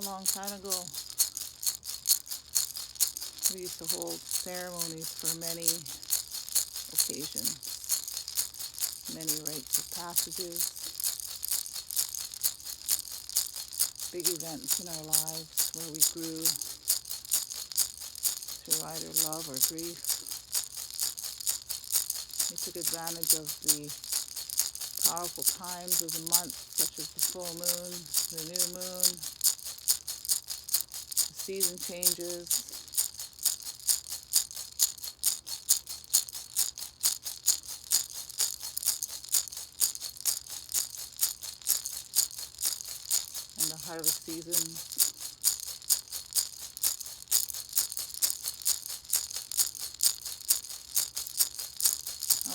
A long time ago, we used to hold ceremonies for many occasions, many rites of passages, big events in our lives where we grew through either love or grief. We took advantage of the powerful times of the month, such as the full moon, the new moon, the season changes, and the harvest seasons.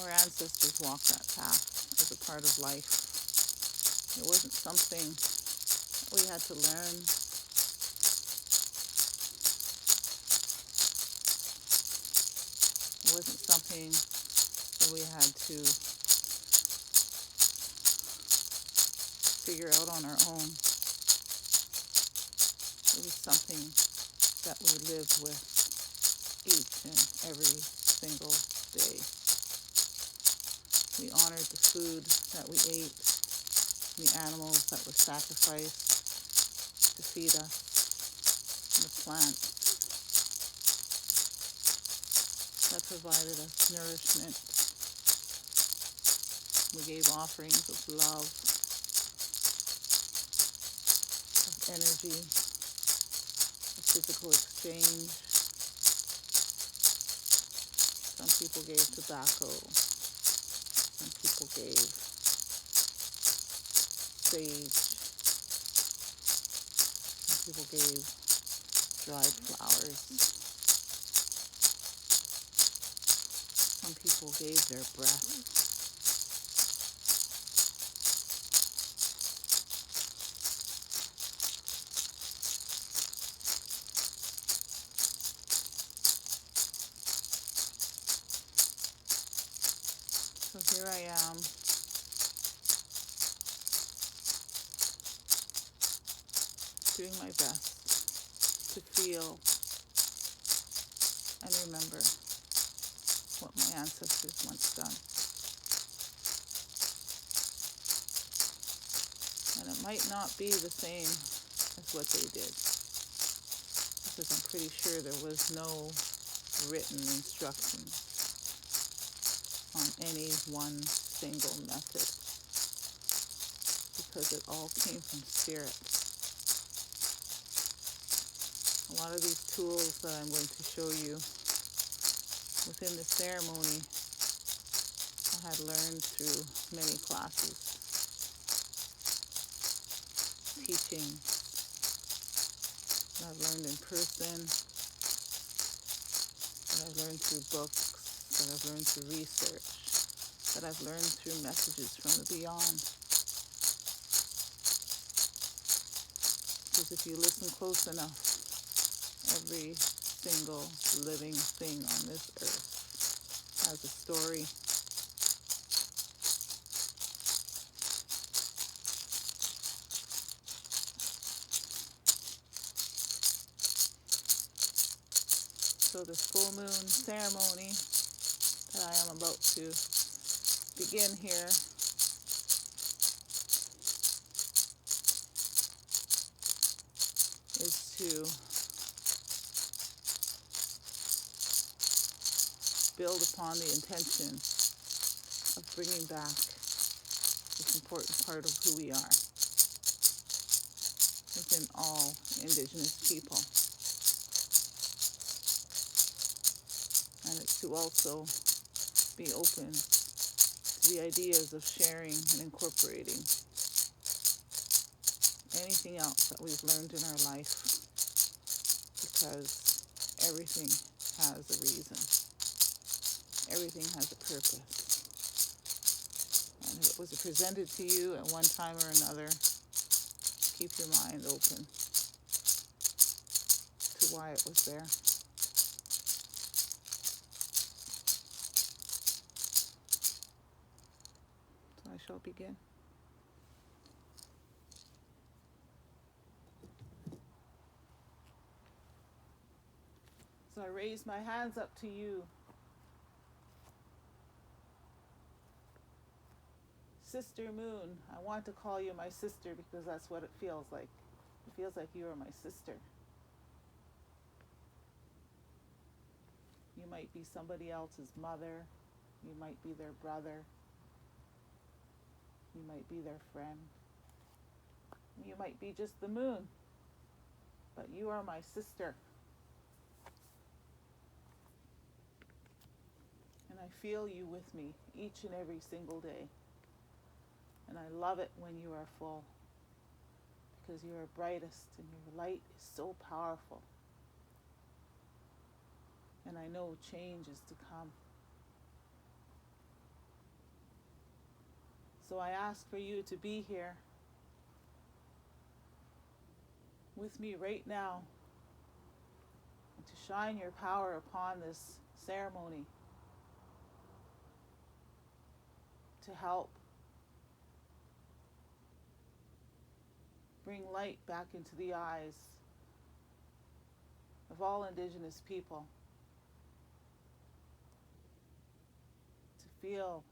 Our ancestors walked that path as a part of life. It wasn't something that we had to learn. It wasn't something that we had to figure out on our own. It was something that we lived with each and every single day. We honored the food that we ate, the animals that were sacrificed to feed us, and the plants that provided us nourishment. We gave offerings of love, of energy, of physical exchange. Some people gave tobacco. Some people gave sage. Some people gave dried flowers. Some people gave their breath. So here I am, doing my best to feel and remember what my ancestors once done. And it might not be the same as what they did, because I'm pretty sure there was no written instructions on any one single method, because it all came from spirit. A lot of these tools that I'm going to show you within the ceremony, I had learned through many classes, teaching that I've learned in person, that I've learned through books, that I've learned through research, that I've learned through messages from the beyond. Because if you listen close enough, every single living thing on this earth has a story. So this full moon ceremony that I am about to begin here is to build upon the intention of bringing back this important part of who we are within all Indigenous people. And it's to also be open to the ideas of sharing and incorporating anything else that we've learned in our life, because everything has a reason. Everything has a purpose. And if it was presented to you at one time or another, keep your mind open to why it was there. So I shall begin. So I raise my hands up to you. Sister Moon, I want to call you my sister because that's what it feels like. It feels like you are my sister. You might be somebody else's mother. You might be their brother. You might be their friend. You might be just the moon. But you are my sister. And I feel you with me each and every single day. And I love it when you are full, because you are brightest and your light is so powerful. And I know change is to come. So I ask for you to be here with me right now and to shine your power upon this ceremony to help bring light back into the eyes of all Indigenous people, to feel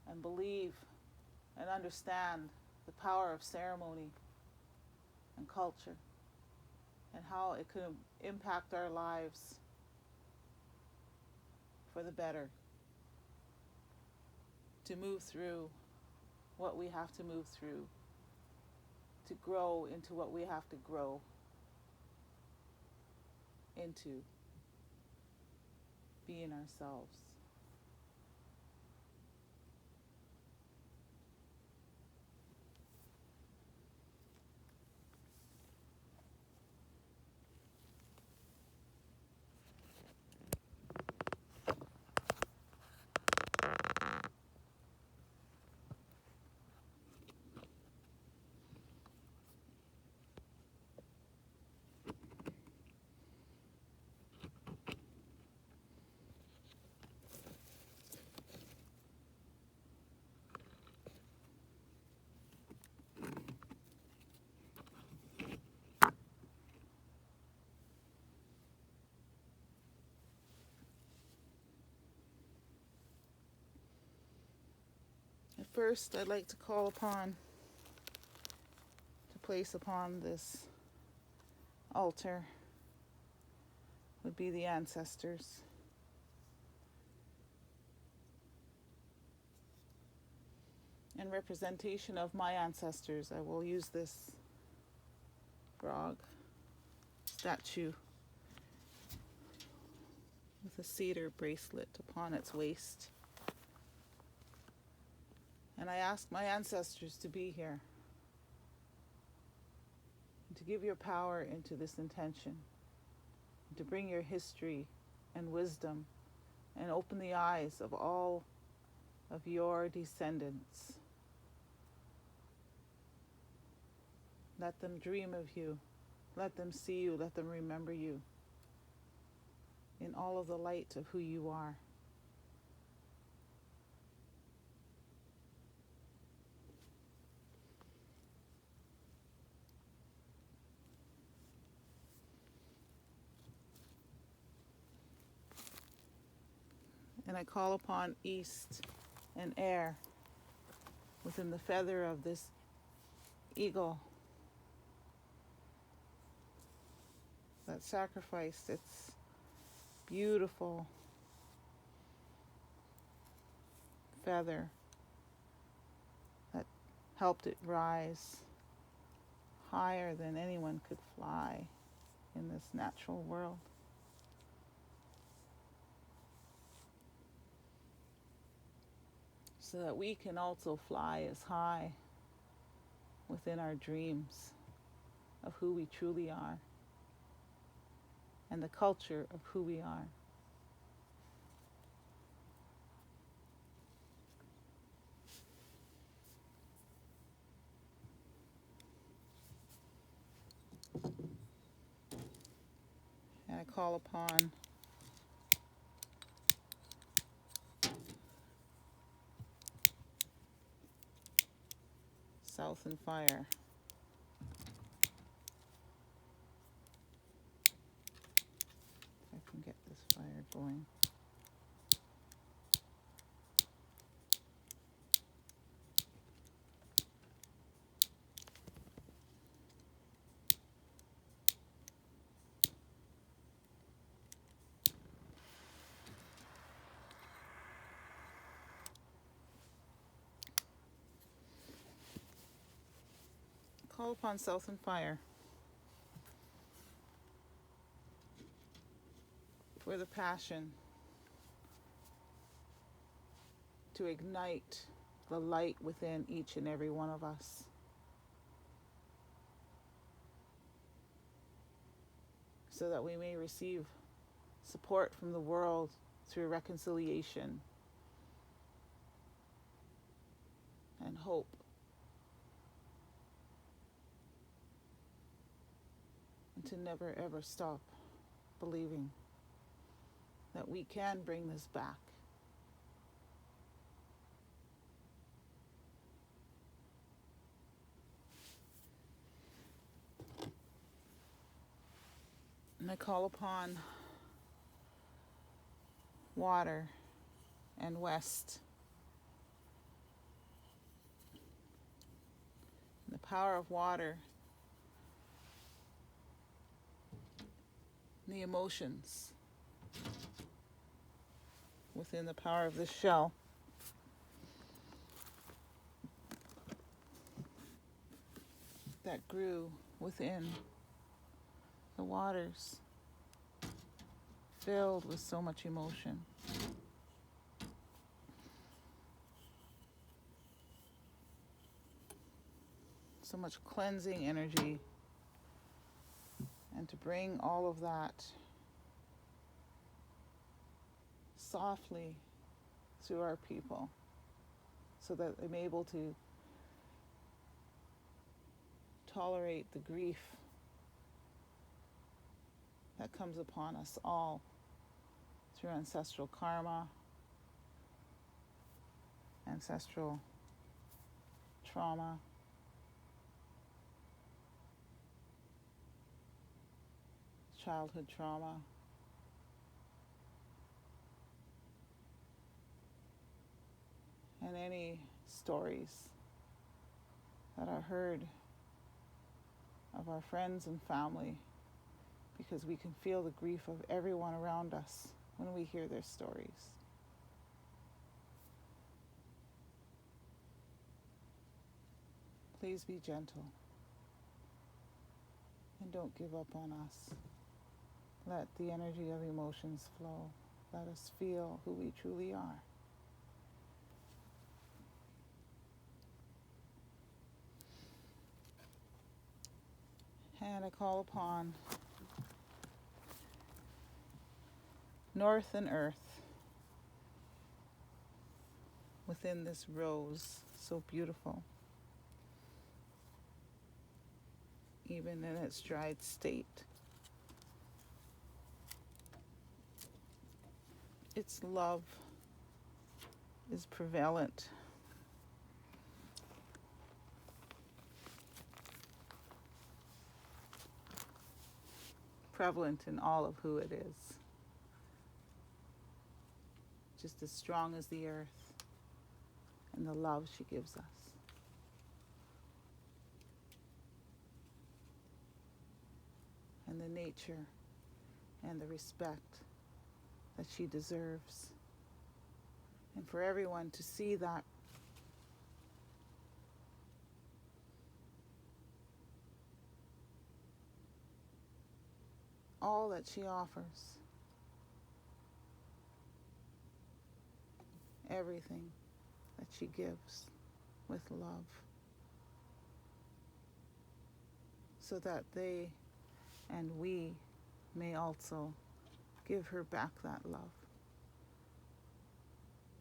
and believe and understand the power of ceremony and culture and how it could impact our lives for the better, to move through what we have to move through, to grow into what we have to grow into, being ourselves. At first, I'd like to call upon, to place upon this altar would be the ancestors. In representation of my ancestors, I will use this frog statue with a cedar bracelet upon its waist. And I ask my ancestors to be here, and to give your power into this intention, and to bring your history and wisdom, and open the eyes of all of your descendants. Let them dream of you. Let them see you. Let them remember you in all of the light of who you are. And I call upon east and air within the feather of this eagle that sacrificed its beautiful feather, that helped it rise higher than anyone could fly in this natural world. So that we can also fly as high within our dreams of who we truly are and the culture of who we are. And I call upon South and Fire. I going. Call upon South and Fire for the passion to ignite the light within each and every one of us. So that we may receive support from the world through reconciliation and hope. And to never ever stop believing that we can bring this back. And I call upon water and West. And the power of water, the emotions within the power of this shell. That grew within the waters, filled with so much emotion. So much cleansing energy. And to bring all of that softly through our people so that I'm able to tolerate the grief that comes upon us all through ancestral karma, ancestral trauma, childhood trauma, and any stories that are heard of our friends and family, because we can feel the grief of everyone around us when we hear their stories. Please be gentle and don't give up on us. Let the energy of emotions flow. Let us feel who we truly are. And I call upon North and Earth within this rose, so beautiful, even in its dried state. Its love is prevalent. Prevalent in all of who it is. Just as strong as the earth and the love she gives us. And the nature and the respect that she deserves. And for everyone to see that all that she offers, everything that she gives with love, so that they and we may also give her back that love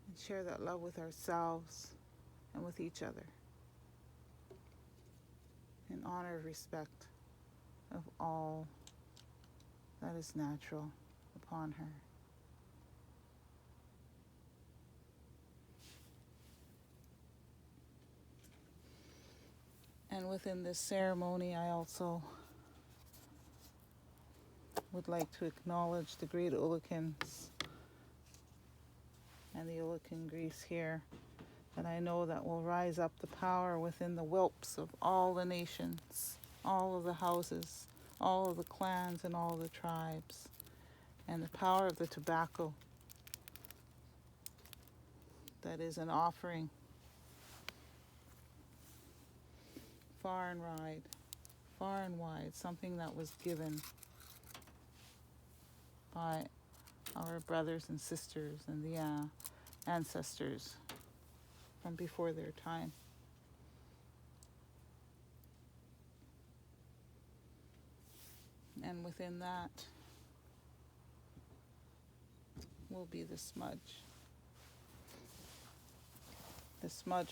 and share that love with ourselves and with each other in honor of respect of all that is natural upon her. And within this ceremony, I also would like to acknowledge the great Olikins and the Ulican grease here. And I know that will rise up the power within the whelps of all the nations, all of the houses, all of the clans, and all the tribes. And the power of the tobacco that is an offering far and wide, something that was given by our brothers and sisters and the ancestors from before their time. And within that will be the smudge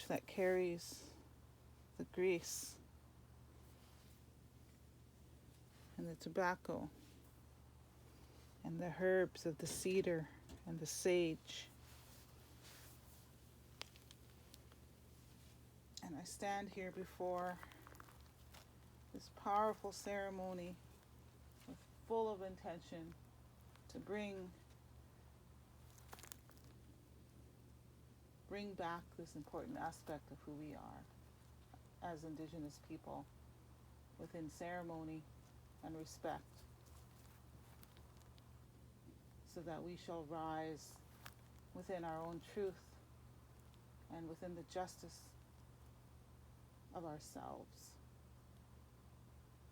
that carries the grease and the tobacco and the herbs of the cedar and the sage. And I stand here before this powerful ceremony with full of intention to bring back this important aspect of who we are as Indigenous people within ceremony and respect, so that we shall rise within our own truth and within the justice of ourselves,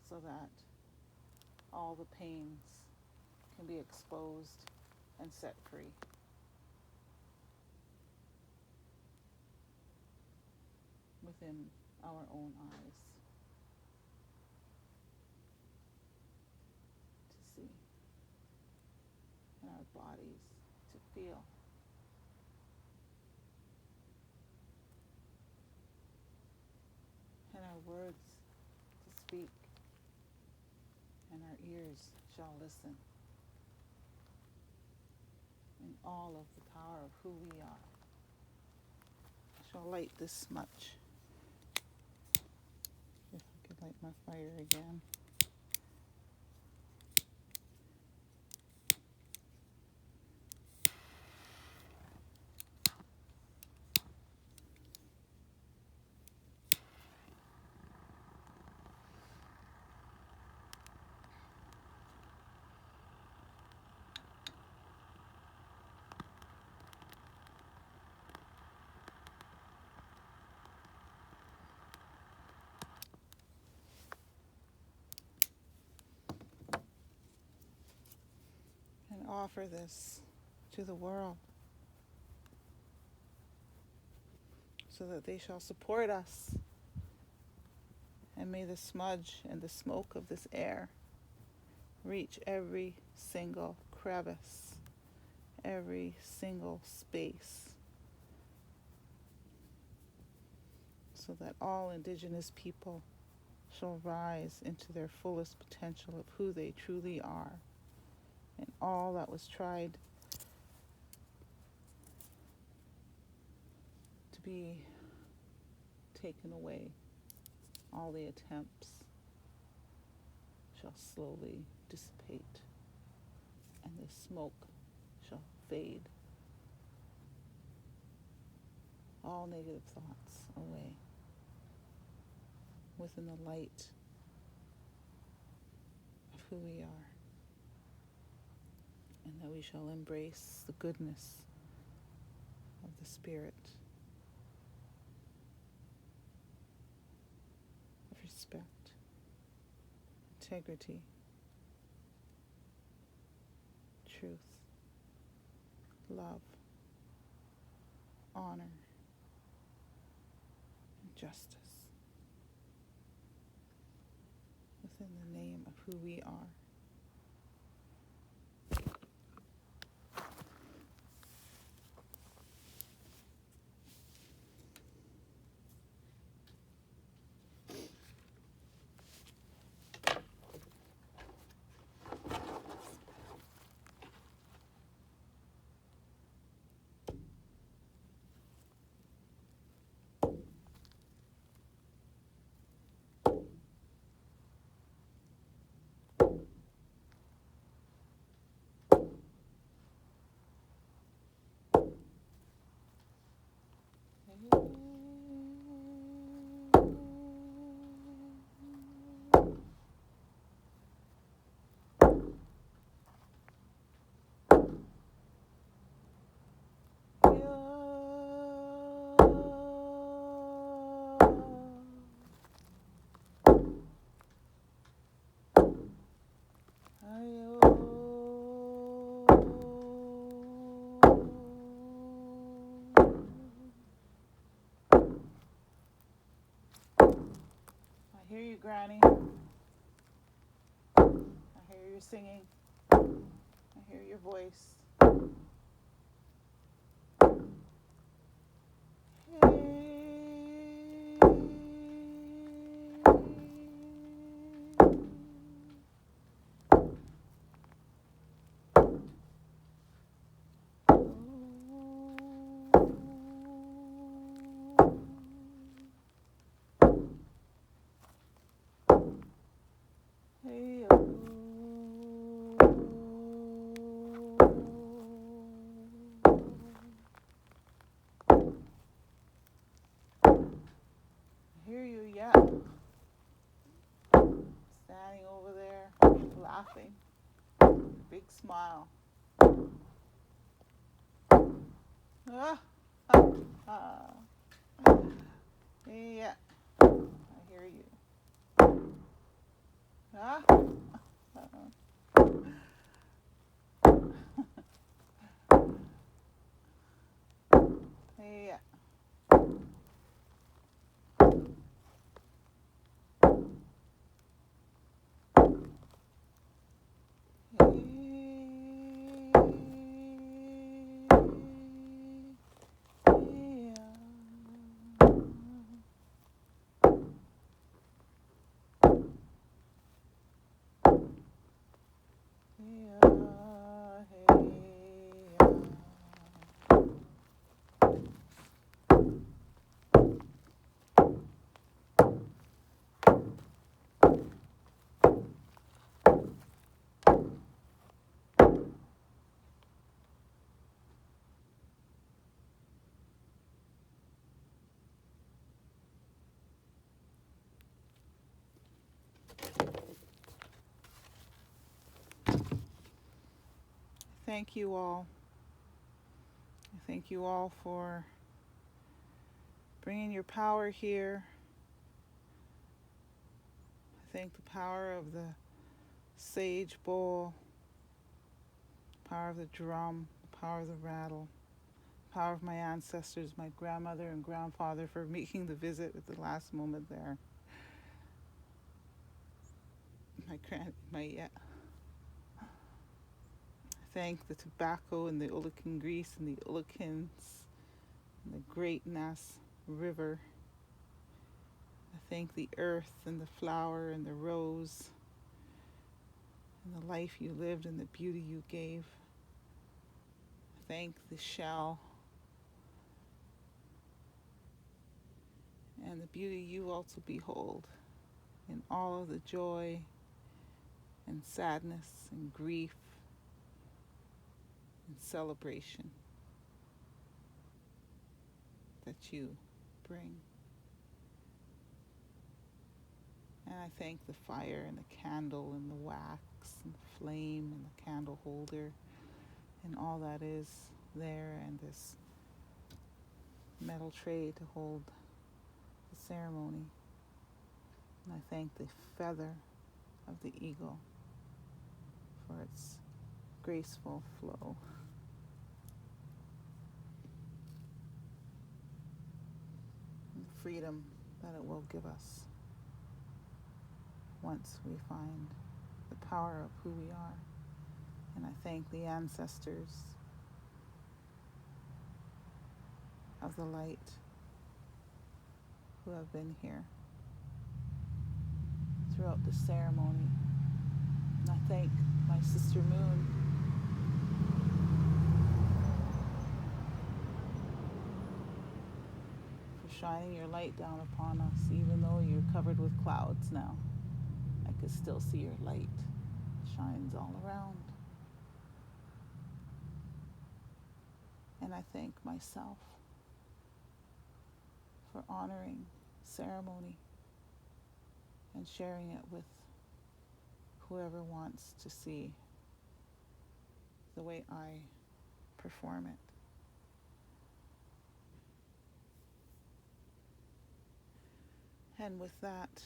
so that all the pains can be exposed and set free. Within our own eyes, to see, in our bodies to feel, and our words to speak, and our ears shall listen, in all of the power of who we are. I shall light this much. If I could light my fire again. And offer this to the world, so that they shall support us. And may the smudge and the smoke of this air reach every single crevice, every single space, so that all Indigenous people shall rise into their fullest potential of who they truly are, and all that was tried to be taken away, all the attempts shall slowly dissipate, and the smoke shall fade, all negative thoughts away, within the light of who we are, and that we shall embrace the goodness of the Spirit of respect, integrity, truth, love, honor, and justice, within the name of who we are. I hear you, Granny. I hear you singing. I hear your voice. Hey, I hear you, yeah. Standing over there, laughing, big smile. Ah, ah, ah. Yeah, I hear you. Ah, yeah. Thank you all. Thank you all for bringing your power here. I thank the power of the sage bowl, the power of the drum, the power of the rattle, the power of my ancestors, my grandmother and grandfather for making the visit at the last moment there. I thank the tobacco and the Ulican grease and the Ulicans and the Great Nass River. I thank the earth and the flower and the rose and the life you lived and the beauty you gave. I thank the shell and the beauty you also behold in all of the joy and sadness and grief and celebration that you bring. And I thank the fire and the candle and the wax and the flame and the candle holder and all that is there, and this metal tray to hold the ceremony. And I thank the feather of the eagle for its graceful flow. And the freedom that it will give us once we find the power of who we are. And I thank the ancestors of the light who have been here throughout the ceremony. And I thank my sister Moon for shining your light down upon us. Even though you're covered with clouds now, I could still see your light. It shines all around. And I thank myself for honoring ceremony and sharing it with whoever wants to see the way I perform it. And with that,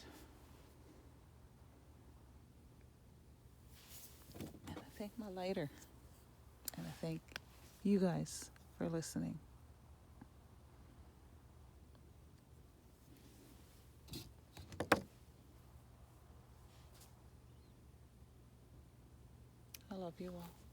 thank my lighter. And I thank you guys for listening. I love you all.